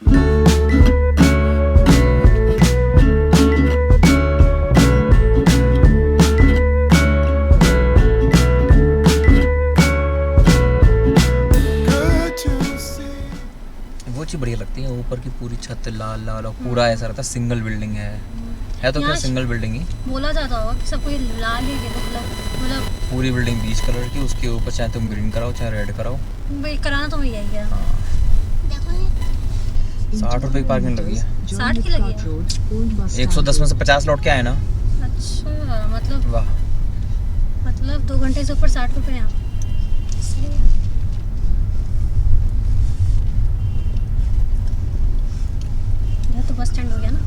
वो चीज़ बढ़िया लगती है, ऊपर की पूरी छत लाल लाल और पूरा ऐसा रहता है सिंगल बिल्डिंग है तो क्या सिंगल बिल्डिंग ही बोला जाता होगा कि सब कोई लाल ही है, मतलब पूरी बिल्डिंग बीच कलर की, उसके ऊपर चाहे तुम ग्रीन कराओ चाहे रेड कराओ, भाई कराना तो यही है। हाँ। 60 रुपए की पार्किंग लगी है। 60 की लगी है। 110 में से 50 लौट के आए ना। अच्छा मतलब वाह, मतलब 2 घंटे से ऊपर 60 रुपए यहाँ, इसलिए यह तो बस स्टैंड हो गया ना।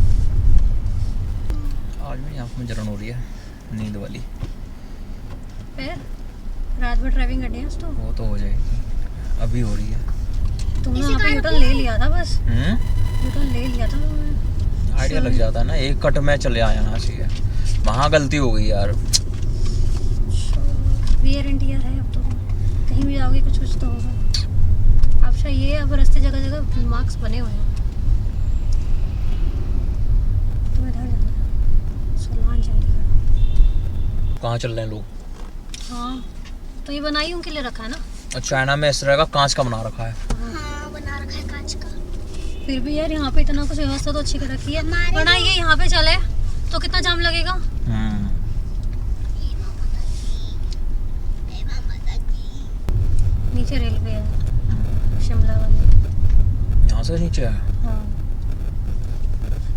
आज मेरी आँख में जलन हो रही है, नींद वाली। फिर रात भर ड्राइविंग करनी है तो वो तो हो जाएगी, अभी हो रही है। तुमने यहाँ पे यूटर्न ले लिया था बस। यूटर्न ले लिया था तुमने। आइडिया लग जाता है ना, एक कट में चले आया ना चाहिए, वहाँ गलती हो गई यार। वियर एंड टियर है, अब तो कहीं भी जाओगे कुछ कुछ तो होगा। अब ये अब रास्ते जगह जगह मार्क्स बने हुए हैं। तुम्हें इधर जाना है, सोलान चंडीगढ़। कहाँ चल रहे हैं लोग? हाँ तो ये बनाई उनके लिए रखा है ना। और चाइना में इस तरह का कांच का बना रखा है। हाँ बना रखा है कांच का। फिर भी यार यहाँ पे इतना कुछ व्यवस्था तो अच्छी कर रखी है, वरना ये यहाँ पे चले तो कितना जाम लगेगा। नीचे रेलवे है शिमला वाली, यहाँ से नीचे है। हाँ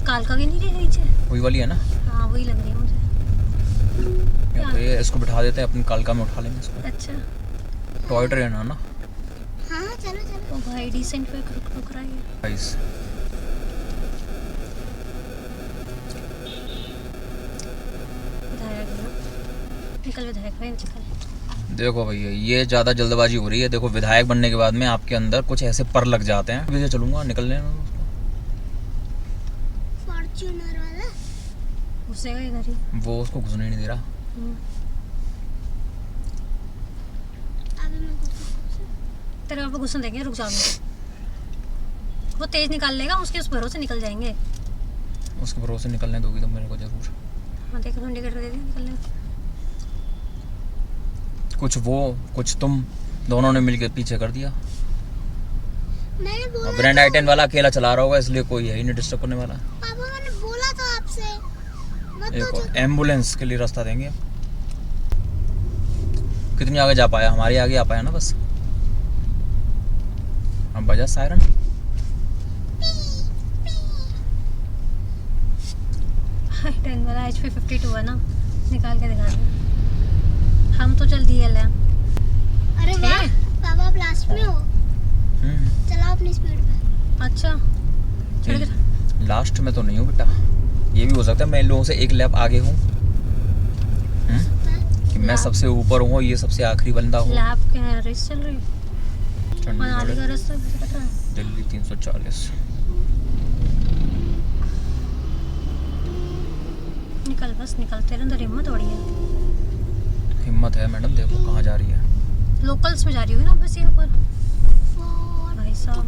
कालका की नहीं रही नीचे, वही वाली है ना। हाँ वही लग रही है मुझे। या तो ये इसको बिठा देते हैं, अपनी कालका में उठा लेंगे इसको। अच्छा टॉय ट्रेन है ना। हाँ चलो चलो। ओ भाई डिसेंट पे रुक रहा है गाइस, विधायक ना, निकल विधायक भाई निकल। देखो भैया ये ज़्यादा जल्दबाजी हो रही है। देखो विधायक बनने के बाद में आपके अंदर कुछ ऐसे पर लग जाते हैं। वैसे चलूंगा निकलने फॉर्च्यूनर वाला घुसेगा इधर ही, वो उसको घुसने ही नहीं दे रहा। तेरे आप घुसन देंगे, रुक जाओ। वो तेज निकाल लेगा, उसके उस भरोसे निकल जाएंगे। उसके भरोसे निकलने दोगी तो मेरे को जरूर। हाँ देखो तुम टिकट दे दी निकलने। कुछ वो कुछ तुम दोनों ने मिलकर पीछे कर दिया। मैंने बोला ग्रैंड आई-10 वाला अकेला चला रहा होगा, इसलिए कोई है ही नहीं डिस्टर्ब करने वाला। पापा मैंने बोला था आपसे मत एक एम्बुलेंस के लिए रास्ता देंगे। कितनी आगे जा पाया? हमारे आगे आ पाया ना बस। अब बजा सायरन। टेन वाला HP 52 है ना, निकाल के दिखा दे। हम तो चल दिए ले। अरे वाह पापा आप लास्ट में हो। चलाओ अपनी स्पीड पे। अच्छा लास्ट में तो नहीं हूँ बेटा, ये भी हो सकता है मैं इन लोगों से एक लैप आगे हूँ, कि मैं सबसे ऊपर हूँ, ये सबसे आखिरी बंदा हूँ। लैप के रेस चल रही है, मनाली का रास्ता पता है। दिल्ली 340। निकल बस निकल, तेरे अंदर हिम्मत बड़ी है। हिम्मत है मैडम, देखो कहाँ जा रही है। लोकल्स में जा रही होगी ना बस ये ऊपर। भाई साहब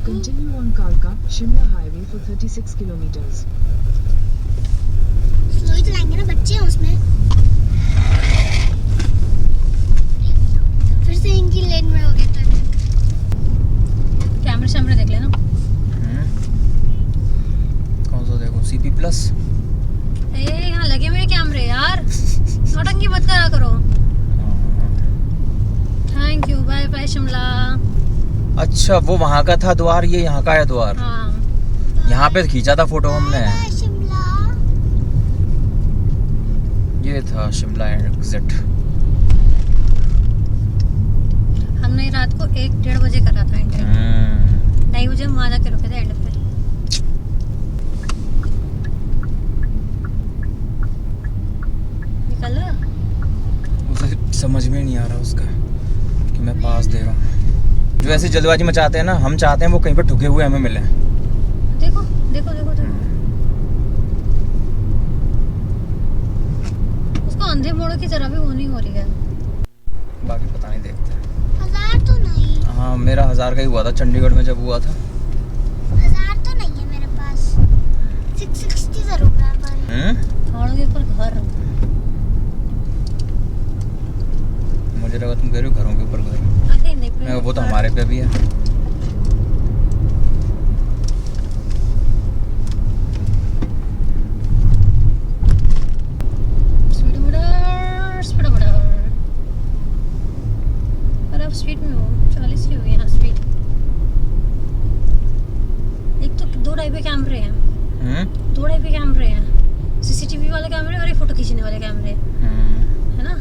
Continue on Kalka Shimla highway for 36 kilometers. Slow ही चलाएंगे ना, बच्चे हैं उसमें। फिर से इनकी लेन में हो गया तो कैमरे शैमरे देख लेना। कौन सा देखो? CP+। यहाँ लगे हुए कैमरे यार, नौटंकी मत करा करो। Thank you, bye bye Shimla. अच्छा वो वहाँ का था द्वार, ये यहाँ का है द्वार। हाँ यहाँ पे खींचा था फोटो हमने। शिमला। ये था शिमला एग्जिट। हमने रात को 1-1:30 बजे करा था एंट्री। 2:30 बजे हम वहाँ जाके रुके थे एंड पे। निकल उसे समझ में नहीं आ रहा उसका कि मैं पास दे रहा हूँ। जो ऐसी जल्दबाजी मचाते हैं ना, हम चाहते हैं वो कहीं पर ठुके हुए हमें मिले। देखो देखो देखो देखो, उसको अंधे मोड़ की तरह भी वो नहीं हो रही है। बाकी मेरा 1000 का ही हुआ था चंडीगढ़ में जब हुआ था। 1000 तो नहीं है मेरे पास, 660 जरूर है पर। पहाड़ों के ऊपर घर। मुझे लगा तुम कह रहे हो घरों के ऊपर घर। नहीं, वो तो हमारे पे भी है। स्पीड में हो 40 की हुई है स्पीड। एक तो 2 ढाई पे कैमरे हैं, 2 ढाई पे कैमरे हैं, सीसीटीवी वाले कैमरे और एक फोटो खींचने वाले कैमरे, है ना।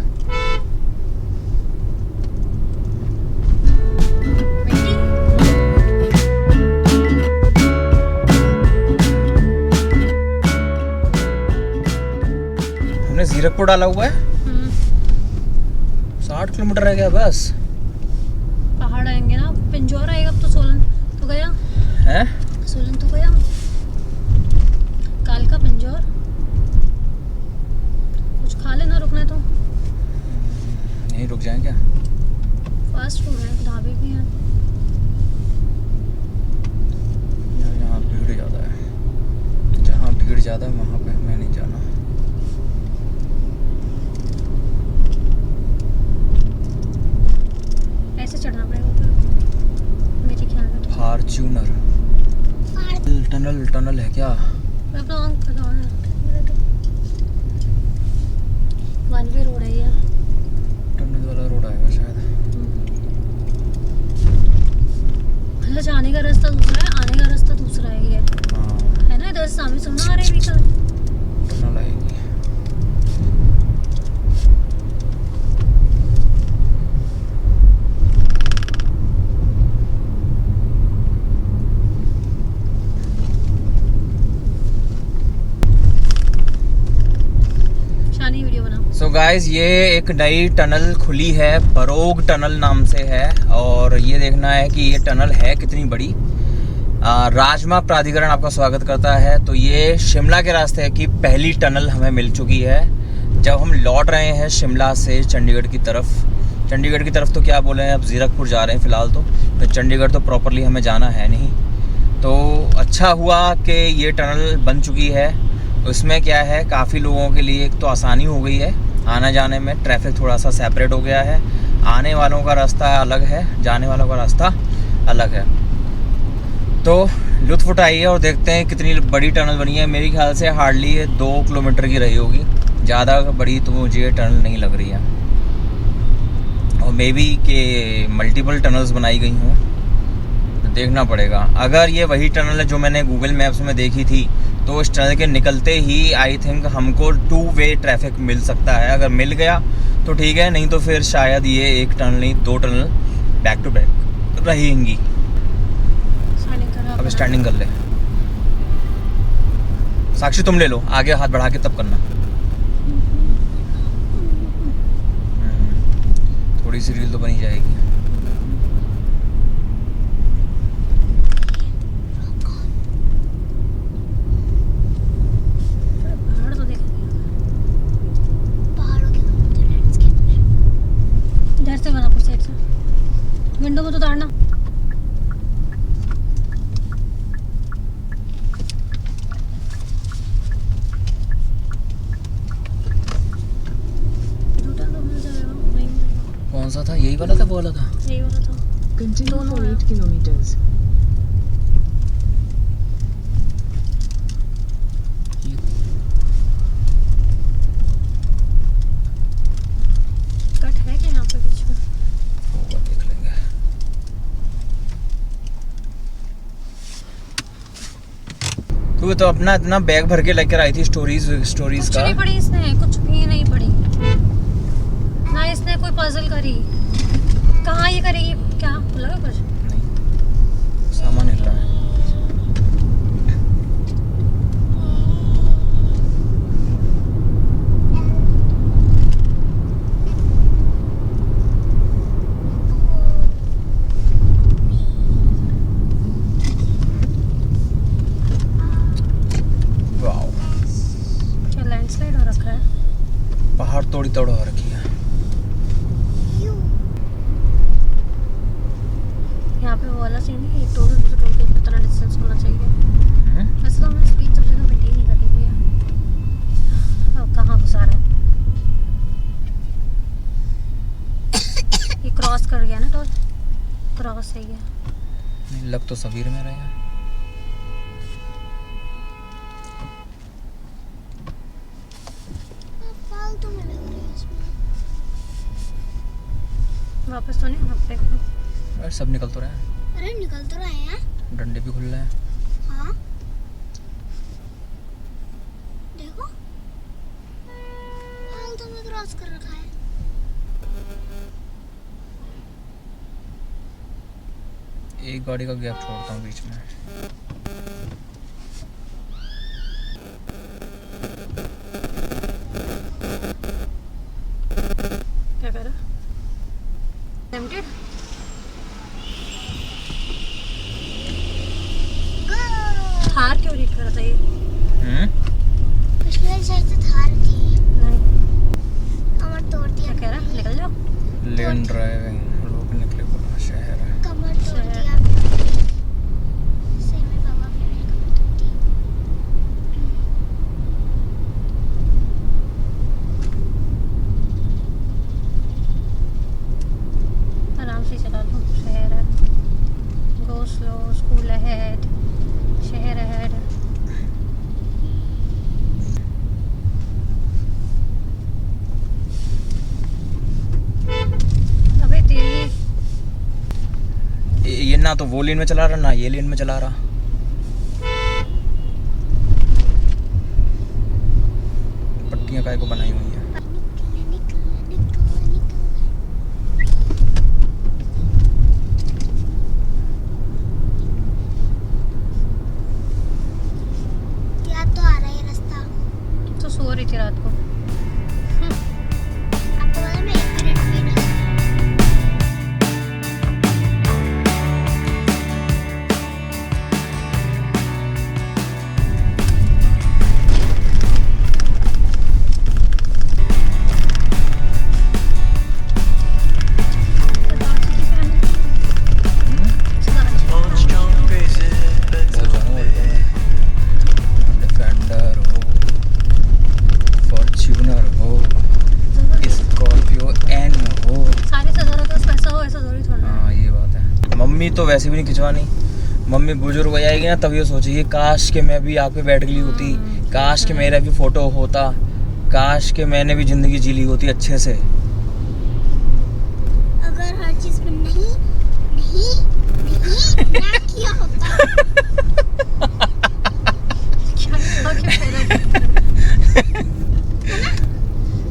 हमने जीरकपुर डाला हुआ है। 60 किलोमीटर रह गया बस। पहाड़ आएंगे ना, पिंजौर आएगा। अब तो सोलन तो गया है, सोलन तो गया, कालका पिंजौर। कुछ खा लेना, रुकना है तो यहीं रुक जाएं क्या? फास्ट फूड है, ढाबे भी हैं। यहाँ भीड़ ज़्यादा है, जहाँ भीड़ ज़्यादा है वहाँ पे हमें नहीं जाना। ऐसे चढ़ना पड़ेगा ऊपर मेरे ख्याल में तो। फॉर्च्यूनर टनल है क्या? मैं अपना ऑन कर रहा हूँ। वन वे रोड है ये। टनल वाला रोड आएगा शायद। मतलब जाने का रास्ता दूसरा है, आने का रास्ता दूसरा है ये, हाँ, है ना। इधर सामने सुनना आ रहे व्हीकल। टनल आएगी। सो गाइस, ये एक नई टनल खुली है, बरोग टनल नाम से है। और ये देखना है कि ये टनल है कितनी बड़ी। राजमार्ग प्राधिकरण आपका स्वागत करता है। तो ये शिमला के रास्ते की पहली टनल हमें मिल चुकी है। जब हम लौट रहे हैं शिमला से चंडीगढ़ की तरफ तो क्या बोले हैं, अब जीरकपुर जा रहे हैं फ़िलहाल तो चंडीगढ़ तो प्रॉपरली हमें जाना है नहीं। तो अच्छा हुआ कि ये टनल बन चुकी है। उसमें क्या है, काफ़ी लोगों के लिए एक तो आसानी हो गई है आना जाने में, ट्रैफिक थोड़ा सा सेपरेट हो गया है। आने वालों का रास्ता अलग है, जाने वालों का रास्ता अलग है। तो लुत्फ़ उठाइए और देखते हैं कितनी बड़ी टनल बनी है। मेरे ख्याल से हार्डली 2 किलोमीटर की रही होगी, ज़्यादा बड़ी तो मुझे ये टनल नहीं लग रही है। और मे बी के मल्टीपल टनल्स बनाई गई हों, तो देखना पड़ेगा। अगर ये वही टनल है जो मैंने गूगल मैप्स में देखी थी, तो इस टनल के निकलते ही आई थिंक हमको 2 वे ट्रैफिक मिल सकता है। अगर मिल गया तो ठीक है, नहीं तो फिर शायद ये एक टनल नहीं 2 टनल बैक टू बैक रहेंगी। अब स्टैंडिंग कर ले। साक्षी तुम ले लो, आगे हाथ बढ़ा के तब करना। थोड़ी सी रील तो बनी जाएगी। विंडो में तो उतारना। कौन सा था? यही वाला था, वो वाला था? यही वाला था। Continue for 8 kilometers. कट है क्या यहाँ पे बीच में? होगा, देख लेंगे। तू तो अपना इतना बैग भर के लेकर आई थी स्टोरीज कुछ का। नहीं पढ़ी इसने, कुछ भी नहीं पढ़ी ना इसने। कोई पजल करी, कहाँ ये करेगी? क्या लगा कुछ? नहीं, सामान हिल रहा है। क्या लैंडस्लाइड हो रखा है? पहाड़ तोड़ी तोड़ हो रखी है। डिस्टेंस नहीं, एक टोल से टोल के कितना डिस्टेंस होना चाहिए। वैसे तो हमने स्पीड सब जगह मेंटेन ही करी हुई है। अब कहाँ घुसा रहा है? ये क्रॉस कर गया ना टोल, क्रॉस है ये। नहीं, लग तो सबीर में रहे हैं। फालतू में लग रही है इसमें। वापस तो नहीं हम देखो। अरे सब निकल तो रहे हैं। अरे निकल तो रहे हैं। डंडे भी खुल रहे हैं। हाँ देखो, फालतू में क्रॉस कर रखा है। एक गाड़ी का गैप छोड़ता हूँ बीच में। क्या कर रहा? टेम्पटेड? थार क्यों रीड कर रहा था ये? पिछले साइड से थार थी। नहीं, कमर तोड़ दिया। क्या कह रहा? निकल जाओ। लेन ड्राइविंग, लोग निकले पूरा शहर है। कमर तोड़ दिया। सही में बाबा ने मेरी कमर तोड़ दी। आराम से चला लो, शहर है। गो स्लो, स्कूल अहेड, शहर अहेड। अबे तेरी ये ना तो वो लेन में चला रहा, ना ये लेन में चला रहा। पट्टियां काय को बनाई हुई है। याद तो आ रहा है रास्ता। तो सो रही थी रात को। आपको पता है मैं 1 मिनट भी नहीं सोई। डिफेंडर हो, फॉर्च्यूनर हो, स्कॉर्पियो एन हो। सारे से ज़रूरत है, पैसा हो ऐसा जरूरी थोड़ा। हाँ ये बात है। मम्मी तो वैसे भी नहीं खिंचवानी। मम्मी बुजुर्ग हो जाएगी ना, तब ये सोचेगी काश के मैं भी यहाँ पे बैठ गई होती, काश के मेरा भी फोटो होता, काश के मैंने भी जिंदगी जी ली होती अच्छे से। अगर हर चीज में नहीं नहीं नहीं ना किया होता।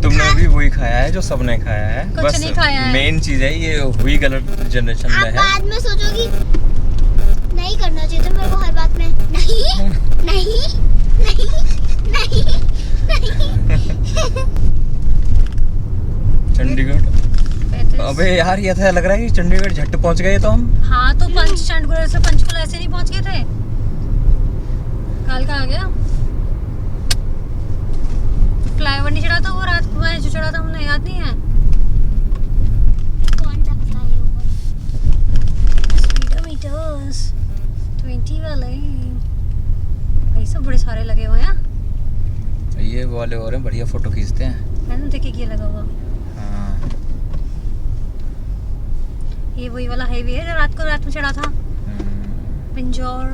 तुमने भी वही खाया है जो सबने खाया है। कुछ बस नहीं खाया है। मेन चीज है ये हुई गलत जनरेशन में आप है। बाद में सोचोगी नहीं करना चाहिए था मेरे को हर बात में नहीं नहीं नहीं नहीं नहीं। चंडीगढ़, अबे यार ये था लग रहा है कि चंडीगढ़ झट पहुंच गए तो हम। हाँ तो चंडीगढ़ से पंचकुला ऐसे नहीं पहुंच गए थे। काल का आ गया। फ्लाईओवर नहीं चढ़ा था वो रात को, जो चढ़ा था हमने, याद नहीं है? कौन सा फ्लाईओवर? स्पीडोमीटर्स 20 वाले भाई सब बड़े सारे लगे हुए हैं। ये वाले और हैं, बढ़िया फोटो खींचते हैं। मैंने देखे कि ये लगा हुआ। हाँ। ये वही वाला हाईवे है जो रात में चढ़ा था, पिंजौर।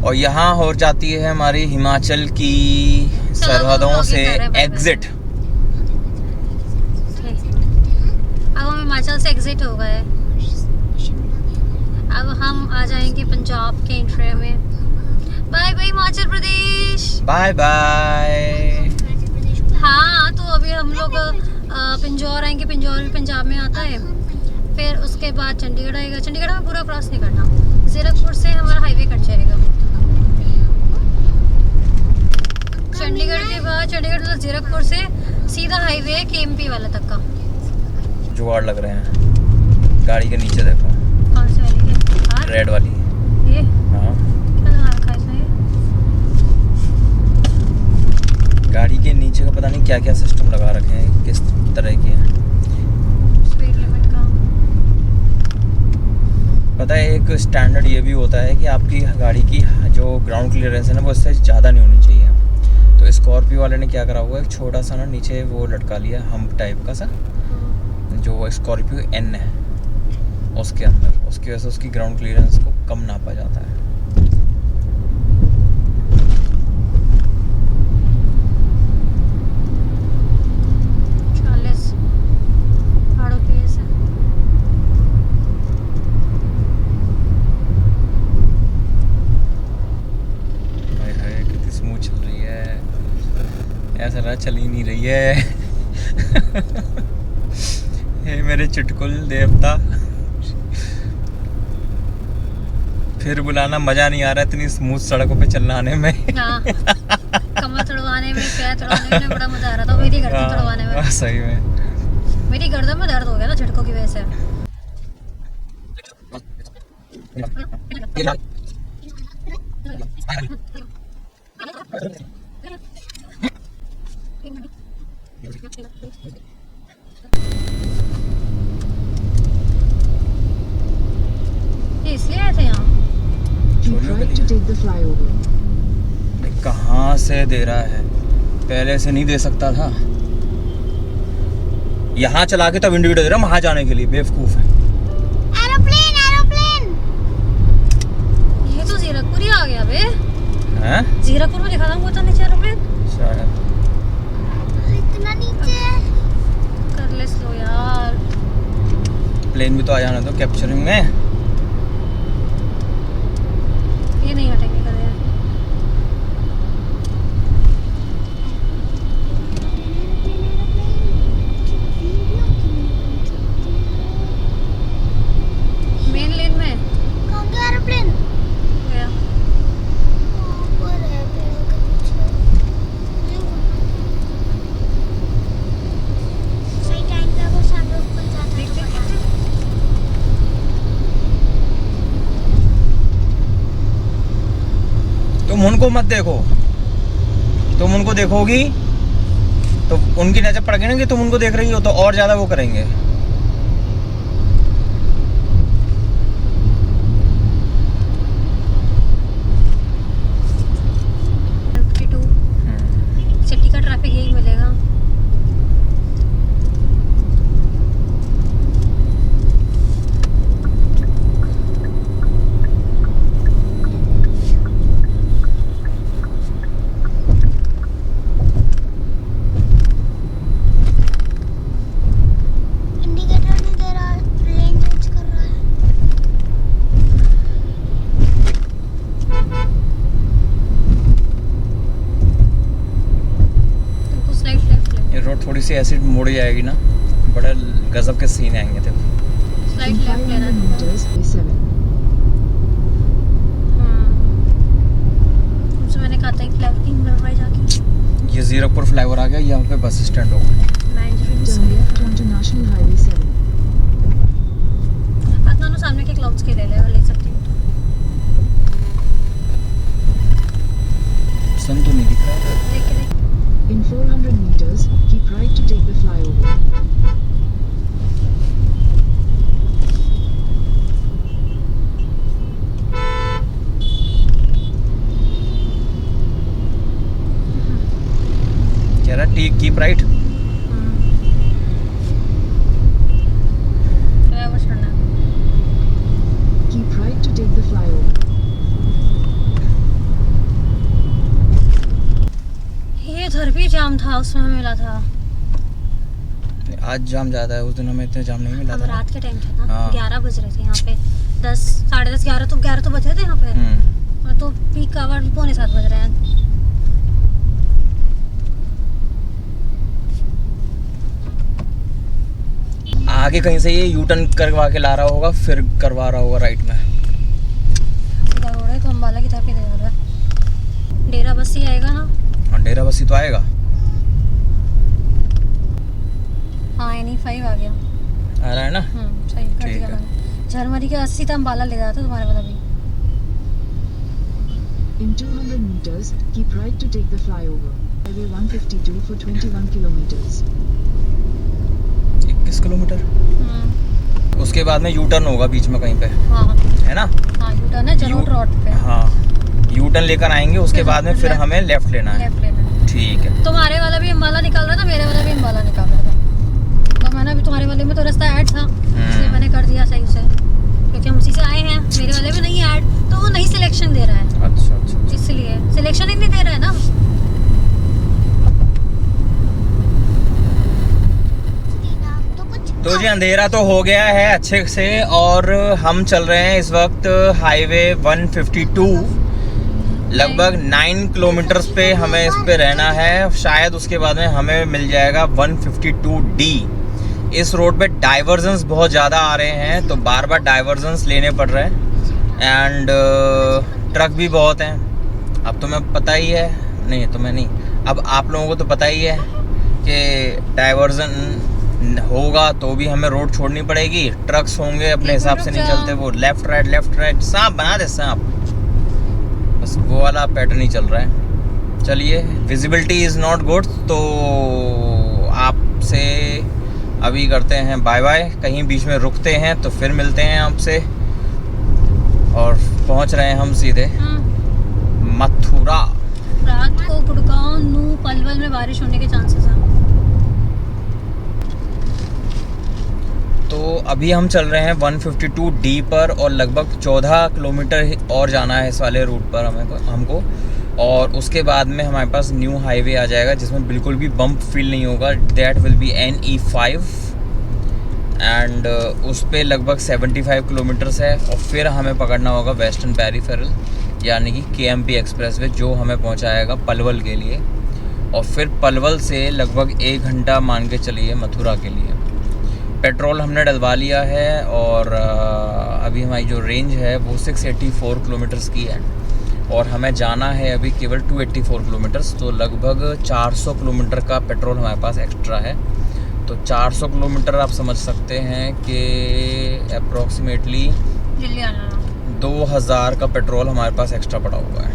और यहाँ हो जाती है हमारी हिमाचल की सरहदों से एग्जिट। अब हम हिमाचल से एग्जिट हो गए। अब हम आ जाएंगे पंजाब के एंट्री में। Bye bye Himachal Pradesh. Bye bye. हाँ तो अभी हम लोग पिंजौर आएंगे। पिंजौर भी पंजाब में आता है। फिर उसके बाद चंडीगढ़ आएगा। चंडीगढ़ में पूरा क्रॉस नहीं करना, जीरकपुर से हमारा हाईवे कट जाएगा। चंडीगढ़ के बाद मतलब जीरकपुर से सीधा हाईवे है केएमपी वाला तक का। जुगाड़ लग रहे हैं। गाड़ी के नीचे देखो। कौन सी वाली है? रेड वाली। ये हाँ क्या लगा रखा है इसमें? गाड़ी के नीचे का पता नहीं क्या क्या सिस्टम लगा रखे हैं, किस तरह के हैं स्पीड लिमिट का पता है एक स्टैंडर्ड ये भी होता है कि आपकी गाड़ी की जो ग्राउंड क्लियरेंस है ना वो इससे ज़्यादा नहीं होनी चाहिए। तो स्कॉर्पियो वाले ने क्या करा हुआ है, एक छोटा सा ना नीचे वो लटका लिया हम्प टाइप का सा, जो स्कॉर्पियो एन है उसके अंदर, उसकी वजह से उसकी ग्राउंड क्लियरेंस को कम नापा जाता है। ऐसा रहा चल ही नहीं रही है। हे मेरे चुटकुल देवता, फिर बुलाना, मजा नहीं आ रहा इतनी स्मूथ सड़कों पे चलाने में। हाँ, कमर तड़वाने में, पैर तड़वाने में बड़ा मजा आ रहा था, मेरी गर्दन तड़वाने में। सही में मेरी गर्दन में दर्द हो गया ना झटकों की वजह से। ये इसलिए आए थे यहाँ। Keep right to take the flyover. कहाँ से दे रहा है, पहले से नहीं दे सकता था। यहाँ चला के तब इंडिकेटर दे रहा वहां जाने के लिए, बेवकूफ है। एरोप्लेन एरोप्लेन, ये तो जीरकपुर ही आ गया बे। हैं? जीरकपुर में दिखा था मुझे नीचे एरोप्लेन। शायद इतना नीचे कर ले स्लो यार। प्लेन भी तो आ जाना तो कैप्चरिंग में। ये नहीं हटेंगे कभी। मेन लेन में कौन सा एरोप्लेन गया? ऊपर है पेड़ के पीछे। सही टाइम पे वो सामने ऊपर जाता है। तुम उनको मत देखो, तुम उनको देखोगी तो उनकी नजर पड़ गई ना कि तुम उनको देख रही हो, तो और ज्यादा वो करेंगे। सिटी का ट्रैफिक यही मिलेगा। थोड़ी सी ऐसी मुड़ जाएगी ना, बड़ा गजब के सीन आएंगे थे। स्लाइड लेफ्ट लेना 500 meters, A7. तुमसे मैंने कहा था कि लेफ्ट नहीं मुड़वाई जाके। ये जीरकपुर फ्लाईओवर आ गया, यहाँ पे बस स्टैंड होगा। Turn left onto National Highway 7. आप दोनों सामने के क्लाउड्स के ले ले, अगर ले सकती हो तो। सन तो नहीं दिख रहा है। देख के देख। In 400 meters, keep right to take the flyover. कह रहा T keep right. Keep right to take the flyover. इधर भी जाम था, उसमें हमें मिला था। आज जाम ज्यादा है, उस दिन हमें इतने जाम नहीं मिला हम था। रात के टाइम थे ना, हाँ। 11 बज रहे थे यहाँ पे। 10, साढ़े 10, 11 तो बजे थे यहाँ पे। और तो पीक आवर 6:45 बज रहे हैं। आगे कहीं से ये यू टर्न करवा के ला रहा होगा, फिर करवा रहा होगा राइट में। सीधा रोड है तो अम्बाला की तरफ ही दे रहा है। डेरा बस्सी आएगा ना? हाँ, डेरा बस्सी तो आएगा। हाँ, NE5 आ गया। आ रहा है ना? सही कर ठीक दिया है। मैंने। झरमरी के 80 तक अम्बाला ले जाता तुम्हारे पता भी। In 200 meters, keep right to take the flyover. Highway 152 for 21 kilometers. 21 kilometre. उस उसके बाद में यू टर्न होगा बीच में कहीं पे, हाँ है ना? हाँ, यू टर्न है जरूर रोड पे। हाँ, यू टर्न लेकर आएंगे, उसके बाद में फिर हमें लेफ्ट लेना है। लेफ्ट लेना है। ठीक है। तुम्हारे वाला भी अम्बाला निकाल रहा था, मेरे वाला भी अम्बाला निकाल रहा था, तो मैंने अभी तुम्हारे वाले में तो रास्ता ऐड था, इसलिए मैंने कर दिया सही से, क्योंकि हम उसी से आए हैं। मेरे वाले में नहीं ऐड, तो वो नहीं सिलेक्शन दे रहा है। अच्छा अच्छा, इसलिए सिलेक्शन ही नहीं दे रहा है ना। तो जी अंधेरा तो हो गया है अच्छे से, और हम चल रहे हैं इस वक्त हाईवे 152, लगभग 9 किलोमीटर्स पे हमें इस पे रहना है। शायद उसके बाद में हमें मिल जाएगा 152D। इस रोड पे डाइवर्जन्स बहुत ज़्यादा आ रहे हैं, तो बार बार डाइवर्जन्स लेने पड़ रहे हैं, एंड ट्रक भी बहुत हैं। अब तुम्हें पता ही है, नहीं तुम्हें नहीं, अब आप लोगों को तो पता ही है कि डाइवर्जन होगा तो भी हमें रोड छोड़नी पड़ेगी। ट्रक्स होंगे अपने हिसाब से नहीं चलते, वो लेफ्ट राइट सांप बना दे सांप, बस वो वाला पैटर्न ही चल रहा है। चलिए, विजिबिलिटी इज़ नॉट गुड, तो आपसे अभी करते हैं बाय बाय। कहीं बीच में रुकते हैं तो फिर मिलते हैं आपसे, और पहुंच रहे हैं हम सीधे मथुरा। रात को गुड़गांव नू पलवल में बारिश होने के चांसेस हैं। तो अभी हम चल रहे हैं 152D पर, और लगभग 14 किलोमीटर और जाना है इस वाले रूट पर हमको, और उसके बाद में हमारे पास न्यू हाईवे आ जाएगा जिसमें बिल्कुल भी बम्प फील नहीं होगा। That will be NE5, and उस पे लगभग 75 किलोमीटर्स है, और फिर हमें पकड़ना होगा वेस्टर्न पेरिफेरल यानी कि KMP एक्सप्रेसवे, जो हमें पहुंचाएगा पलवल के लिए, और फिर पलवल से लगभग 1 घंटा मान के चलिए मथुरा के लिए। पेट्रोल हमने डलवा लिया है, और अभी हमारी जो रेंज है वो 684 किलोमीटर्स की है, और हमें जाना है अभी केवल 284 किलोमीटर्स, तो लगभग 400 किलोमीटर का पेट्रोल हमारे पास एक्स्ट्रा है। तो 400 किलोमीटर आप समझ सकते हैं कि अप्रॉक्सीमेटली 2000 का पेट्रोल हमारे पास एक्स्ट्रा पड़ा हुआ है,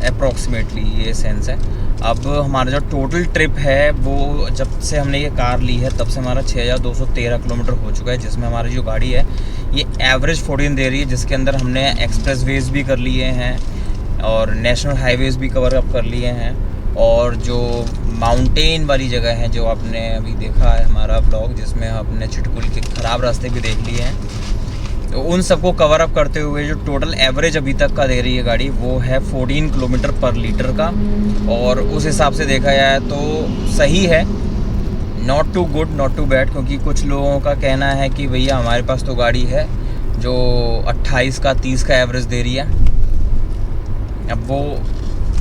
अप्रॉक्सीमेटली ये सेंस है। अब हमारा जो टोटल ट्रिप है वो जब से हमने ये कार ली है तब से हमारा 6213 किलोमीटर हो चुका है, जिसमें हमारी जो गाड़ी है ये एवरेज 14 दे रही है, जिसके अंदर हमने एक्सप्रेसवेज भी कर लिए हैं और नेशनल हाईवेज भी कवर अप कर लिए हैं, और जो माउंटेन वाली जगह है जो आपने अभी देखा है हमारा ब्लॉग जिसमें आपने चिटकुल के ख़राब रास्ते भी देख लिए हैं, तो उन सबको कवर अप करते हुए जो टोटल एवरेज अभी तक का दे रही है गाड़ी वो है 14 किलोमीटर पर लीटर का, और उस हिसाब से देखा जाए तो सही है, not too good not too bad, क्योंकि कुछ लोगों का कहना है कि भैया हमारे पास तो गाड़ी है जो 28 का 30 का एवरेज दे रही है, अब वो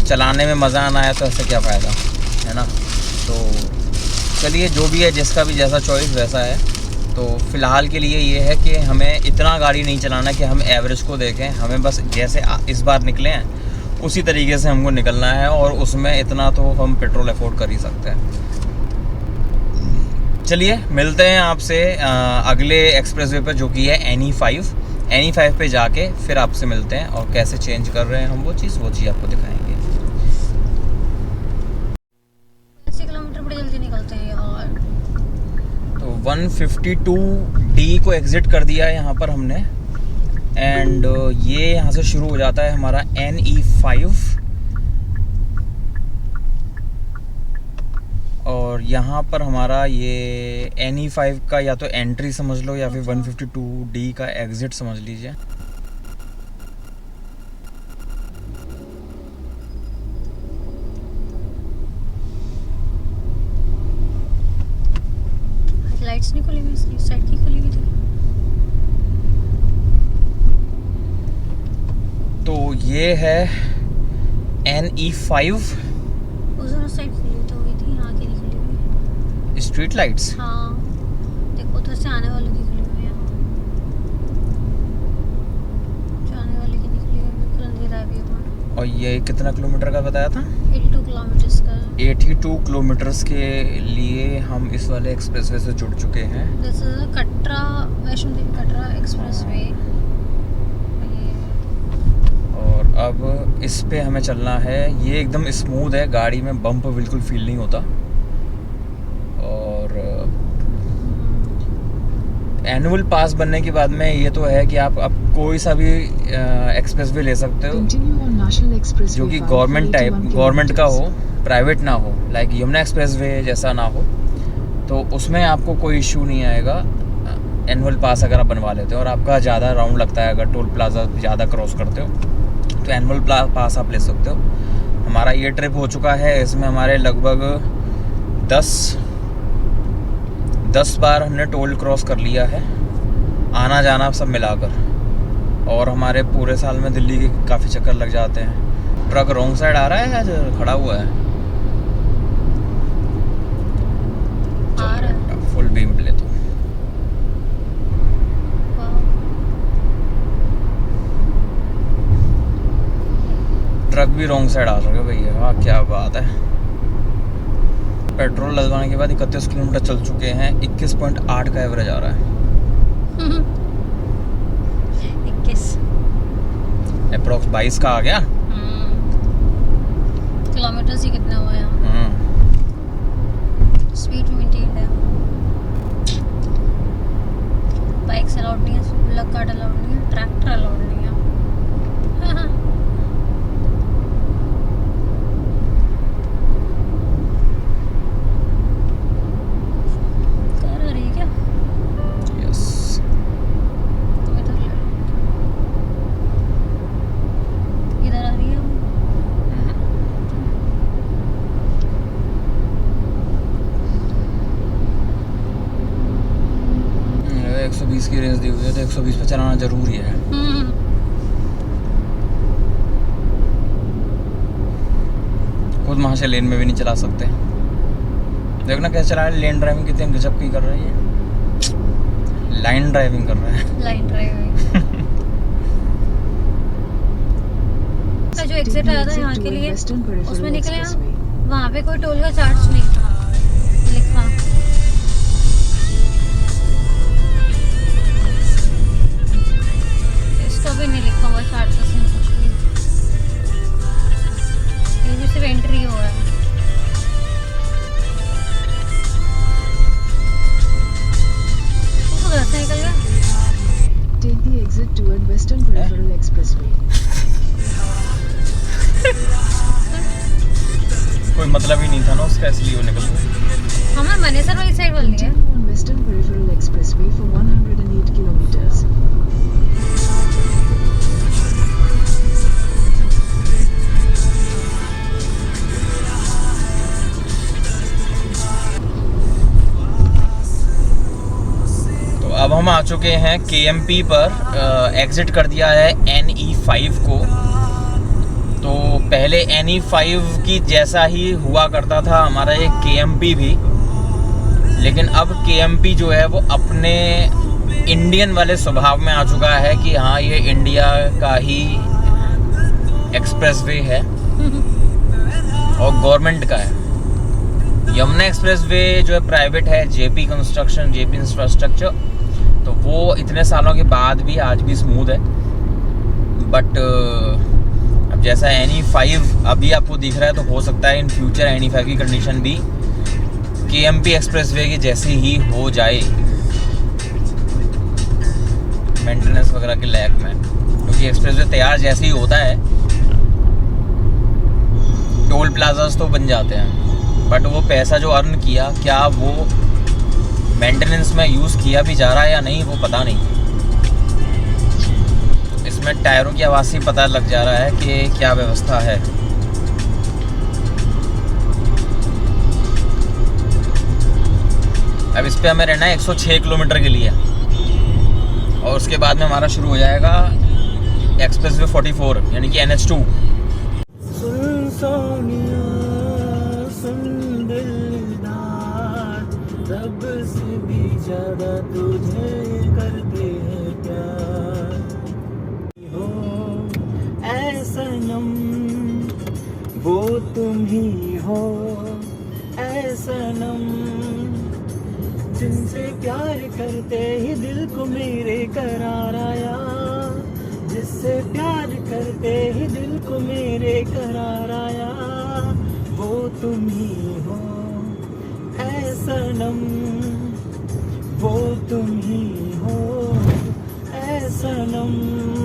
चलाने में मज़ा ना आया तो ऐसे क्या फ़ायदा, है ना। तो चलिए, जो भी है, जिसका भी जैसा चॉइस वैसा है। तो फ़िलहाल के लिए ये है कि हमें इतना गाड़ी नहीं चलाना कि हम एवरेज को देखें, हमें बस जैसे इस बार निकले हैं उसी तरीके से हमको निकलना है, और उसमें इतना तो हम पेट्रोल अफोर्ड कर ही सकते हैं। चलिए मिलते हैं आपसे अगले एक्सप्रेसवे पर जो कि है NE5 पे जाके फिर आपसे मिलते हैं, और कैसे चेंज कर रहे हैं हम वो चीज़ आपको दिखाएंगे। 80 किलोमीटर बड़ी जल्दी निकलते हैं यार। तो 152D को एग्ज़िट कर दिया है यहाँ पर हमने, एंड ये यहाँ से शुरू हो जाता है हमारा NE5, और यहाँ पर हमारा ये NE5 का या तो एंट्री समझ लो या फिर 152D का एग्ज़िट समझ लीजिए। लाइट्स नहीं खुली हुई, इसकी साइड की खुली हुई थी। तो ये है NE5, उधर साइड खुली तो हुई थी, यहाँ की नहीं खुली हुई। Street lights. हाँ देखो, उधर से आने वालों की खुली हुई है, जाने वाले की नहीं खुली हुई, बिल्कुल अंधेरा है अभी वहाँ। और ये कितना किलोमीटर का बताया था? 82 किलोमीटर्स का। 82 किलोमीटर्स के लिए हम इस वाले एक्सप्रेसवे से जुड़ चुके हैं। This is Katra, Vaishno Devi Katra expressway. और अब इस पे हमें चलना है, ये एकदम स्मूथ है, गाड़ी में बम्प बिल्कुल फील नहीं होता, और एनुअल पास बनने के बाद में ये तो है कि आप अब कोई सा भी एक्सप्रेस वे ले सकते हो Continue on National Expressway जो कि 5 गवर्नमेंट टाइप 81 गवर्नमेंट का हो, kilometers. प्राइवेट ना हो, लाइक यमुना एक्सप्रेस वे जैसा ना हो, तो उसमें आपको कोई इशू नहीं आएगा एनुअल पास अगर आप बनवा लेते हो और आपका ज़्यादा राउंड लगता है, अगर टोल प्लाजा ज़्यादा क्रॉस करते हो तो एनुअल पास आप ले सकते हो। हमारा ये ट्रिप हो चुका है, इसमें हमारे लगभग 10 बार हमने टोल क्रॉस कर लिया है, आना जाना सब मिलाकर, और हमारे पूरे साल में दिल्ली के काफ़ी चक्कर लग जाते हैं। ट्रक रॉन्ग साइड आ रहा है या जो खड़ा हुआ है? आ रहा है। फुल बीम पे ले तो वाह। ट्रक भी रॉन्ग साइड आ रहा है भैया, वाह क्या बात है। पेट्रोल डलवाने के बाद 31 किलोमीटर चल चुके हैं, 21.8 का एवरेज आ रहा है। 21 अप्रोक्स 22 का आ गया। किलोमीटर्स ही कितना हुआ है? स्पीड मेंटेन है। बाइक्स अलाउड नहीं है, बुलेट कार्ड अलाउड नहीं है, ट्रैक्टर अलाउड नहीं है। कार आ रही है क्या? यस, तुम इधर आ रही है? 120 की रेस दी हुई है तो 120 पे चलाना जरूरी है। खुद वहाँ से लेन में भी नहीं चला सकते। देखना कैसे चला रहा है, लेन ड्राइविंग कितनी गजब की कर रही है, लाइन ड्राइविंग कर रहा है। लाइन ड्राइविंग का जो एग्जिट आया था यहाँ के लिए, उसमें निकले हम, वहाँ पे कोई टोल का चार्ज नहीं था लिखा। इसका भी नहीं लिखा हुआ चार्जेस में कुछ भी, ये भी सिर्फ एंट्री हो रहा है। तो घर से निकल गया। Take the exit toward Western Peripheral Expressway. कोई मतलब ही नहीं था ना उसका, इसलिए वो निकल गया। हमें मनेसर वाली साइड बोल दिया। Continue on Western Peripheral Expressway for 108 kilometers. तो अब हम आ चुके हैं KMP पर, एग्जिट कर दिया है NE5 को। तो पहले NE5 की जैसा ही हुआ करता था हमारा ये KMP भी, लेकिन अब KMP जो है वो अपने इंडियन वाले स्वभाव में आ चुका है कि हाँ ये इंडिया का ही एक्सप्रेसवे है और गवर्नमेंट का है। यमुना एक्सप्रेसवे जो है प्राइवेट है, JP कंस्ट्रक्शन, JP इंफ्रास्ट्रक्चर, तो वो इतने सालों के बाद भी आज भी स्मूथ है। बट अब जैसा NE5 अभी आपको दिख रहा है, तो हो सकता है इन फ्यूचर NE5 की कंडीशन भी KMP एक्सप्रेसवे की जैसी ही हो जाए मेंटेनेंस वगैरह के लैक में, क्योंकि एक्सप्रेसवे तैयार जैसे ही होता है टोल प्लाजास तो बन जाते हैं, बट वो पैसा जो अर्न किया, क्या वो मेंटेनेंस में यूज़ किया भी जा रहा है या नहीं वो पता नहीं। इसमें टायरों की आवाज़ से पता लग जा रहा है कि क्या व्यवस्था है। अब इस पे हमें रहना है 106 किलोमीटर के लिए, और उसके बाद में हमारा शुरू हो जाएगा एक्सप्रेसवे 44 यानी कि NH2। सुन सोनिया सुन दिलदार, रब से भी ज्यादा तुझे करते हैं प्यार, हो ऐ सनम वो तुम ही हो, ऐ सनम जिनसे प्यार करते ही दिल को मेरे करार आया, जिससे प्यार करते ही दिल को मेरे करार आया, वो तुम ही हो ऐ सनम, वो तुम ही हो। सनम